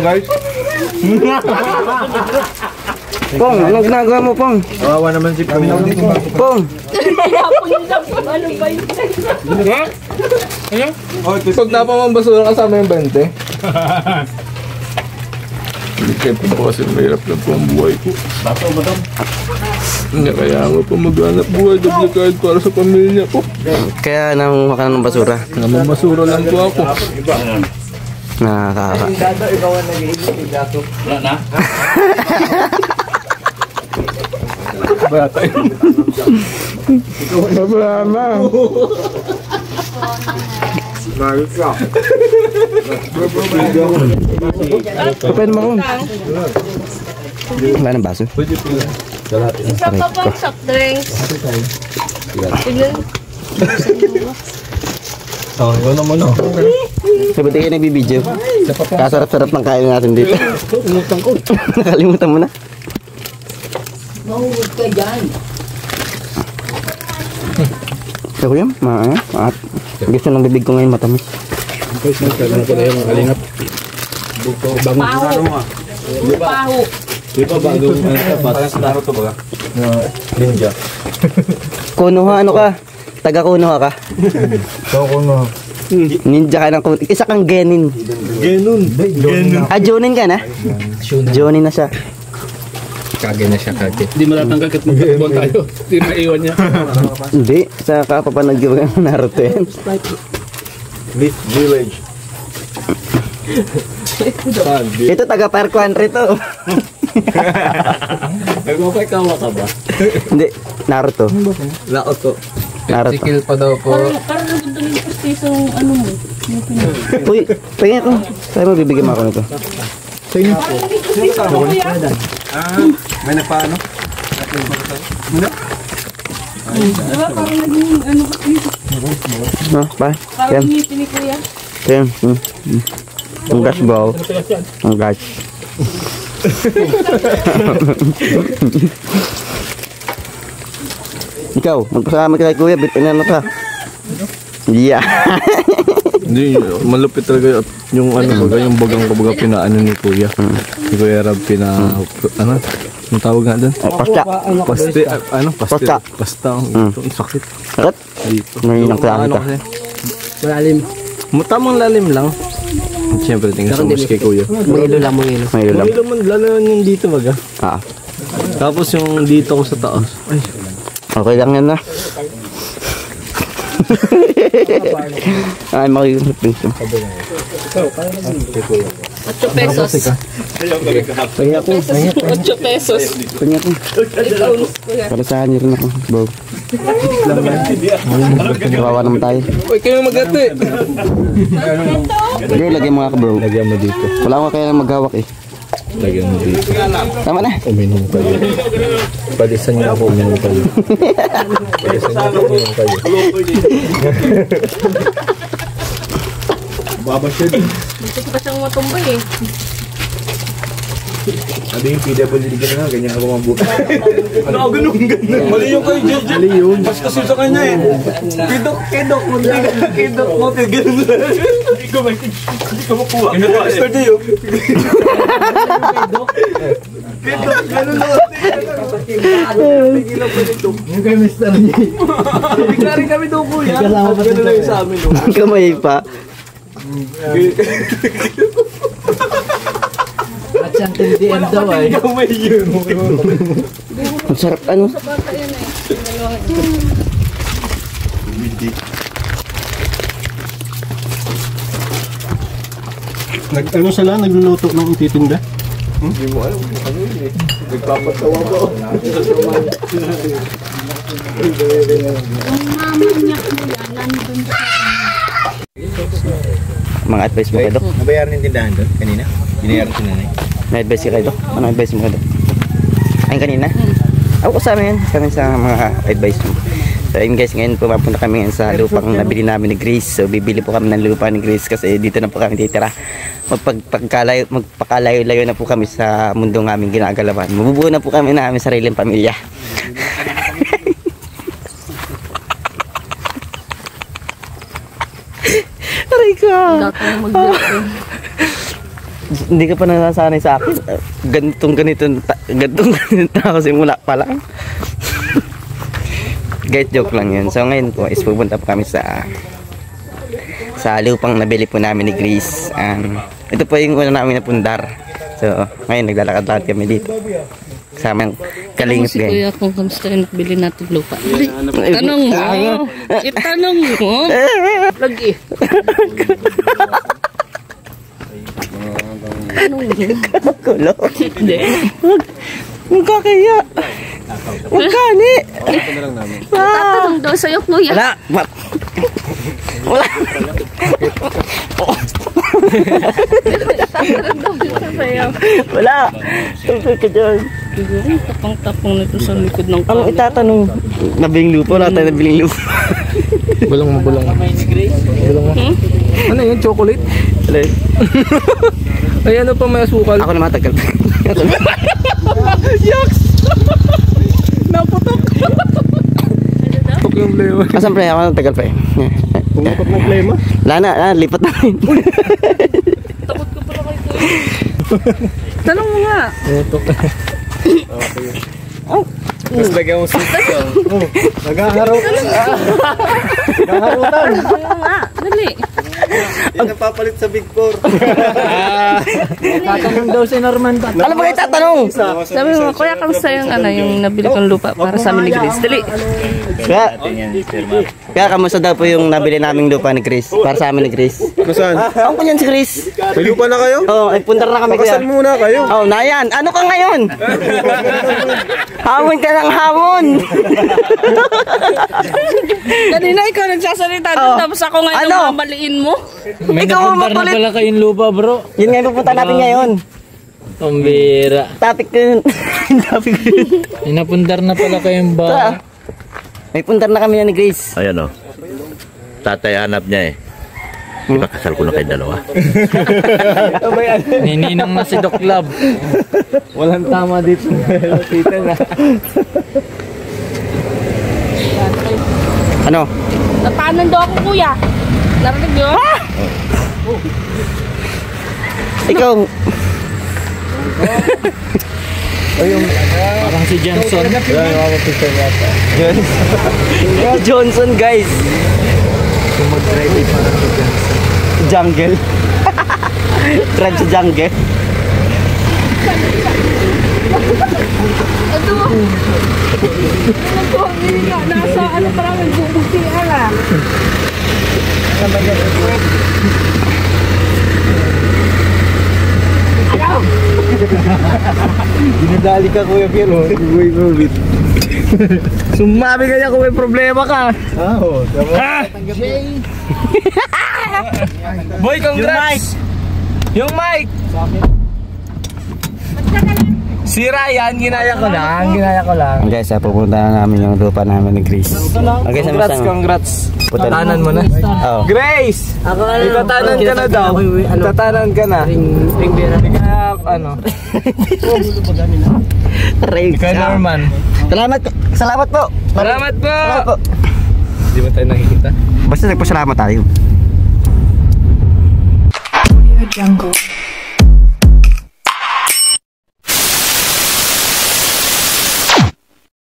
guys. Pong, anong ginagawa mo, Pong? Kawawa naman si Pong. Pong! Ano ba yun? Oh, pag napamang basura kasama yung 20. Hindi kayo po kasi mahirap na po ang buhay ko. Bato ba ito? Hindi kaya nga po maghanap buhay double kahit para sa pamilya ko. Kaya nangunguha ka ng basura. Namamasura lang po ako. Nakaka. Wala na? Bata yun. Wala na. Kapain mo ako. Wala ng baso. Isa pa pa soft drinks. Tignan. Oh, yun naman o. Sabi tayo nagbibideo. Kasarap-sarap ng kain natin dito. Nakalimutan mo na. Mahuhod ka dyan. Kaya ko yan, maat. Gusto ng bibig ko ngayon matamis. Paho. Paho. Di ba bagong patas na ito ba? Ninja. Kunuha, ano ka? Taga-kunuha ka? Kuno. Ninja ka ng kunuha. Isa kang genin. Genon. Ah, Jonin ka na? Jonin na siya. Kage na siya, kage. Hindi matatanggal kahit magkakbuhan tayo. Hindi maiwan niya. Hindi, sa kapapanood ko ng Naruto yan. Leaf Village. Ito taga Fire Country to. Nagpapakawa ka ba? Hindi, Naruto. Naruto. Naruto. Sikil pa daw po. Parang nagundang yung prestisong ano mo. Uy, tingin ko. Sa'yo mo bibigyan mo ako nito. May nagpaano? Diba parang naging ano kasi. No, ba? Parang Yan. ngiti ni Kuya. Yan. Ang gas ball. Ang gas. Ikaw, magpasama ka kay Kuya, ano ka? Yeah. Hindi, malupit talaga yung ano baga, yung bagang baga pinaano ni Kuya. Ni Kuya Rab ano? Ang tawag nga doon? Pasta. Paste, ano? Paste. Pasta. Pasta. Ito, ang sakit. Sakit? Dito. Ngayon ang klase Ano ka. kasi? Malalim. Tamang lalim lang. Siyempre, tingin sa mas kay Kuya. Mahilo lang, mahilo. May ulam. May laman, lalo yung dito baga. Ah, Tapos yung dito ko sa taas. Ay, okay lang yan na. Ay, makikita. 8 pesos. 8 pesos. Kanya ko. Ikaw, Kuya. Para sa kanya rin ako, bro. Kawawa naman tayo. uy, kayo magate. Sige, lagyan mo nga ka, bro. Lagyan mo dito. Wala ko kaya maghawak eh. Lagyan mo dito. Tama na. Uminom kayo. Palisan niyo ako, uminom kayo. Palisan niyo ako, uminom kayo. Gusto ko pa siyang matumbay eh. Sabi yung PWD ka na, ganyan ka ba mabuti? Ano, ganun. Mali yung kayo, Judge. Mali yun. Mas kasi sa kanya eh. Kidok mo. Kidok mo. Ganun lang. Hindi ko makuha. Master J yun. Kidok, ganun lang. Yung kay Mr. J. Bigla rin kami doon po yan. Ganun lang yung sa amin. Kamay pa. At siyang tindihan daw ay. Kamay yun. Ang sarap ano. Sa bata yan eh. Ano sila? Nagluluto ng titinda? Hindi mo alam kung ano yun eh. Nagpapatawa ba? Yung mama niya Kuya, nandun sa Mga advice mo kayo, Dok? Nabayaran yung tindahan doon kanina? Binayaran si nanay? May advice ka kayo, Dok? Ano advice mo kayo, Dok? Ayun kanina? Ako kasama yan. Kami sa mga advice mo. So ayun guys, ngayon pumapunta kami ngayon sa lupang nabili namin ni Grace. So bibili po kami ng lupa ni Grace kasi dito na po kami titira. Magpakalayo-layo na po kami sa mundong aming ginagalawan. Mabubuo na po kami na aming sariling pamilya. Aray ka! Dato na mag-vlog eh. Hindi ka pa nasasanay sa akin. Ganitong tao simula pa lang. Guys, joke lang yun. So ngayon po is pupunta po kami sa lupang nabili po namin ni Grace. Ito po yung una namin na pundar. So ngayon naglalakad-lakad kami dito. Kasama yung kalingap Si Kuya kung kamusta yung nakbili natin lupa. Tanong mo. Itanong mo. Lagi. Tanong mo. Kulo. Hindi. Huwag ka kaya. Huwag ka ni. Tatanong daw sa'yo, Kuya. Wala. Wala. Tatanong daw siya sa'yo. Wala. Tungkol ka dyan. Siguro, tapang-tapang nito sa likod ng Ang itatanong, nabiling lupa, wala tayo nabiling lupa. Bulong mo. Bulong mo. Ano yun? Chocolate? Alay. Ay, ano pa may asukal? Ako na matagal. Yaks! Naputok! Putok yung blema. Asan pre? Ako na tagal pa eh. Pumutok ng plema. Wala na, lipat na rin. Takot ko pala kay Kuya. Tanong mo nga. Putok. Tapos lagyan mo sweet ka. Naghaharutan. Naghaharutan. Tanong mo nga. Dali. Yung napapalit sa Big Four. Tatanong daw si Norman. Alam mo kayo tatanong? Sabi mo, Kuya, kamusta yung yung nabili kong lupa para sa amin ni Grace? Dali. Kaya kamusta daw po yung nabili naming lupa ni Chris? Para sa amin ni Chris. Saan? Ako po yan si Chris. May lupa na kayo? Oo, ay punta na kami kuya. Pakasal muna kayo. Oh, nayan. Ano ka ngayon? Hamon ka ng hamon. Kanina ikaw nagsasalita Oh. tapos ako ngayon Ano? mamaliin mo. May Ikaw ang napundar na makulit. pala kayong lupa, bro. Yun nga yung pupunta natin ngayon. Pambira. Topic ko yun. Topic ko yun. May napundar na pala kayong Ito, ba? may punta na kami ni Grace. Ayan o. Tatay hanap niya eh. Ipakasal ko na kayo dalawa. Nininang na si Doc Love. Walang tama dito. Tita na. Ano? Natanan daw ako, Kuya. Narinig niyo? Ikaw. Parang si Johnson. Johnson guys. Jungle. Drive sa jungle. Nasa ano parang nagbubugtian ah. Dinadali ka Kuya Piero. Uy, mabit. Sumabi kaya kung may problema ka. Oo. Boy, congrats! Yung mic! Si Ryan, ginaya ko lang. Guys, pupunta na namin yung lupa namin ni Grace. Okay, Congrats. Punta Tatanan mo na. Oo. Grace! Itatanan ka na daw. Itatanan ka na. Kaya, ano? Kaya Norman. Salamat po. Salamat po! Salamat po. Hindi mo tayo nakikita? Basta nagpasalamat tayo. Jungle.